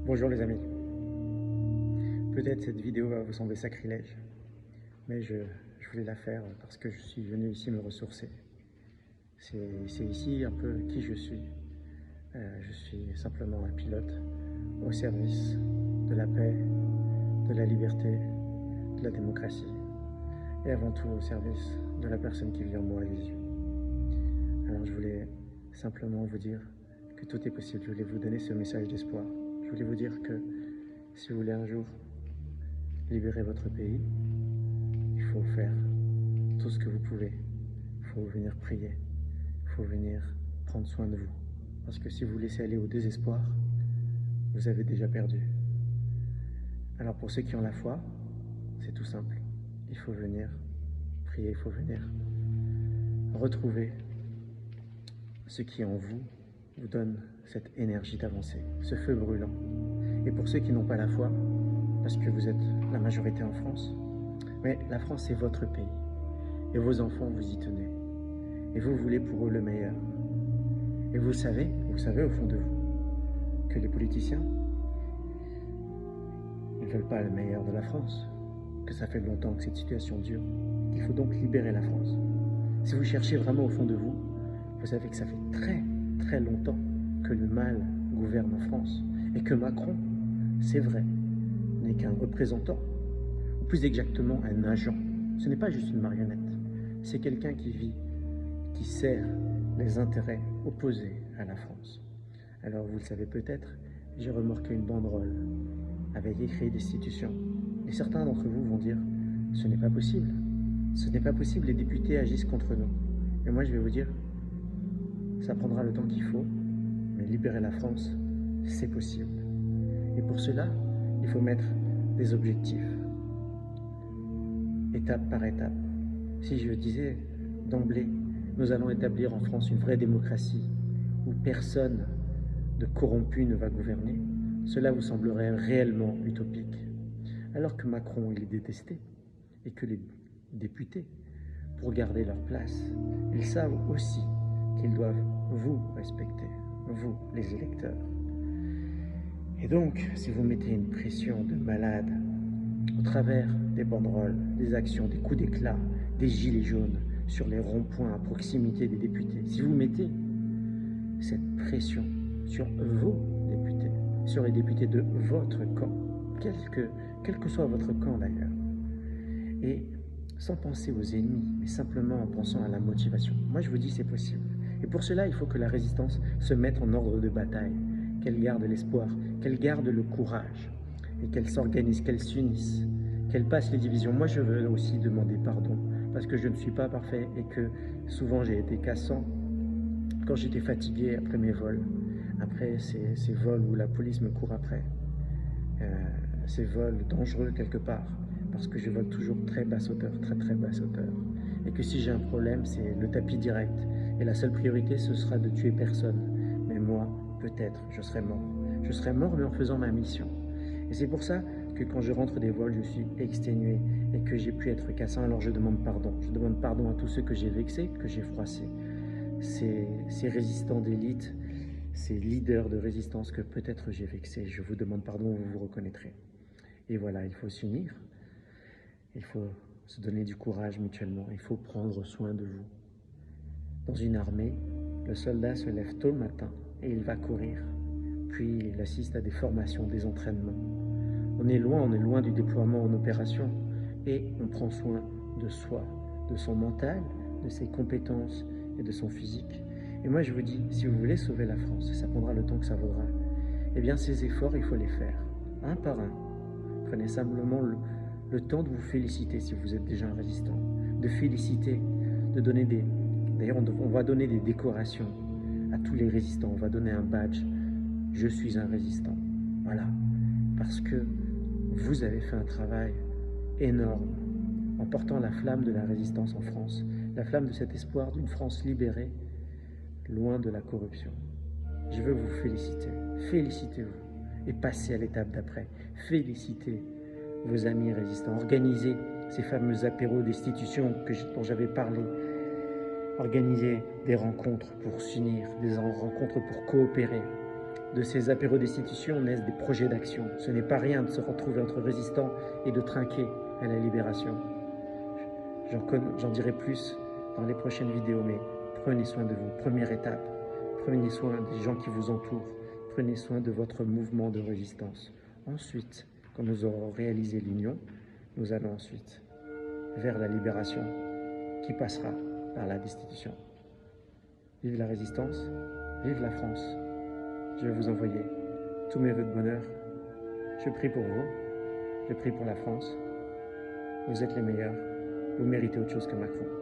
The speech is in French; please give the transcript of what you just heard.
Bonjour les amis. Peut-être cette vidéo va vous sembler sacrilège, mais je voulais la faire parce que je suis venu ici me ressourcer. C'est ici un peu qui je suis. Je suis simplement un pilote au service de la paix, de la liberté, de la démocratie et avant tout au service de la personne qui vit en moi et les yeux. Alors je voulais simplement vous dire que tout est possible. Je voulais vous donner ce message d'espoir. Je voulais vous dire que si vous voulez un jour libérer votre pays, il faut faire tout ce que vous pouvez. Il faut venir prier. Il faut venir prendre soin de vous. Parce que si vous laissez aller au désespoir, vous avez déjà perdu. Alors pour ceux qui ont la foi, c'est tout simple. Il faut venir prier, il faut venir retrouver ce qui en vous donne cette énergie d'avancer, ce feu brûlant. Et pour ceux qui n'ont pas la foi, parce que vous êtes la majorité en France, mais la France c'est votre pays. Et vos enfants, vous y tenez. Et vous voulez pour eux le meilleur. Et vous savez au fond de vous, que les politiciens ne veulent pas le meilleur de la France, que ça fait longtemps que cette situation dure, qu'il faut donc libérer la France. Si vous cherchez vraiment au fond de vous, vous savez que ça fait très longtemps que le mal gouverne en France, et que Macron, c'est vrai, n'est qu'un représentant, ou plus exactement un agent. Ce n'est pas juste une marionnette, c'est quelqu'un qui vit, qui sert les intérêts opposés à la France. Alors vous le savez peut-être, j'ai remarqué une banderole avec écrit destitution. Et certains d'entre vous vont dire, ce n'est pas possible. Ce n'est pas possible, les députés agissent contre nous. Et moi je vais vous dire, ça prendra le temps qu'il faut, mais libérer la France, c'est possible. Et pour cela, il faut mettre des objectifs, étape par étape. Si je disais d'emblée, nous allons établir en France une vraie démocratie où personne de corrompu ne va gouverner, cela vous semblerait réellement utopique. Alors que Macron, il est détesté et que les députés, pour garder leur place, ils savent aussi qu'ils doivent vous respecter, vous, les électeurs. Et donc, si vous mettez une pression de malade au travers des banderoles, des actions, des coups d'éclat, des gilets jaunes sur les ronds-points à proximité des députés, si vous mettez cette pression sur vos députés, sur les députés de votre camp, quel que soit votre camp d'ailleurs, et sans penser aux ennemis, mais simplement en pensant à la motivation. Moi je vous dis c'est possible. Et pour cela, il faut que la résistance se mette en ordre de bataille, qu'elle garde l'espoir, qu'elle garde le courage, et qu'elle s'organise, qu'elle s'unisse, qu'elle passe les divisions. Moi je veux aussi demander pardon, parce que je ne suis pas parfait et que souvent j'ai été cassant quand j'étais fatigué après mes vols, après ces vols où la police me court après, ces vols dangereux quelque part, parce que je vole toujours très basse hauteur, très basse hauteur, et que si j'ai un problème, c'est le tapis direct, et la seule priorité, ce sera de tuer personne, mais moi, peut-être, je serai mort, mais en faisant ma mission. Et c'est pour ça que quand je rentre des vols, je suis exténué, et que j'ai pu être cassant, alors je demande pardon à tous ceux que j'ai vexés, que j'ai froissés, ces résistants d'élite, ces leaders de résistance que peut-être j'ai vexés. Je vous demande pardon, vous vous reconnaîtrez. Et voilà, il faut s'unir, il faut se donner du courage mutuellement, il faut prendre soin de vous. Dans une armée, le soldat se lève tôt le matin et il va courir, puis il assiste à des formations, des entraînements. On est loin du déploiement en opération, et on prend soin de soi, de son mental, de ses compétences et de son physique. Et moi je vous dis, si vous voulez sauver la France, ça prendra le temps que ça vaudra, eh bien ces efforts, il faut les faire, un par un. Prenez simplement le temps de vous féliciter si vous êtes déjà un résistant, de féliciter, de donner des... D'ailleurs, on va donner des décorations à tous les résistants, on va donner un badge, je suis un résistant. Voilà, parce que vous avez fait un travail énorme en portant la flamme de la résistance en France, la flamme de cet espoir d'une France libérée, loin de la corruption. Je veux vous féliciter, félicitez-vous et passez à l'étape d'après. Félicitez vos amis résistants, organisez ces fameux apéros destitution dont j'avais parlé, organisez des rencontres pour s'unir, des rencontres pour coopérer, De ces apéros destitution naissent des projets d'action. Ce n'est pas rien de se retrouver entre résistants et de trinquer à la libération. J'en dirai plus dans les prochaines vidéos, mais prenez soin de vous. Première étape, prenez soin des gens qui vous entourent. Prenez soin de votre mouvement de résistance. Ensuite, quand nous aurons réalisé l'union, nous allons ensuite vers la libération qui passera par la destitution. Vive la résistance, vive la France. Je vais vous envoyer tous mes vœux de bonheur. Je prie pour vous, je prie pour la France. Vous êtes les meilleurs, vous méritez autre chose que Macron.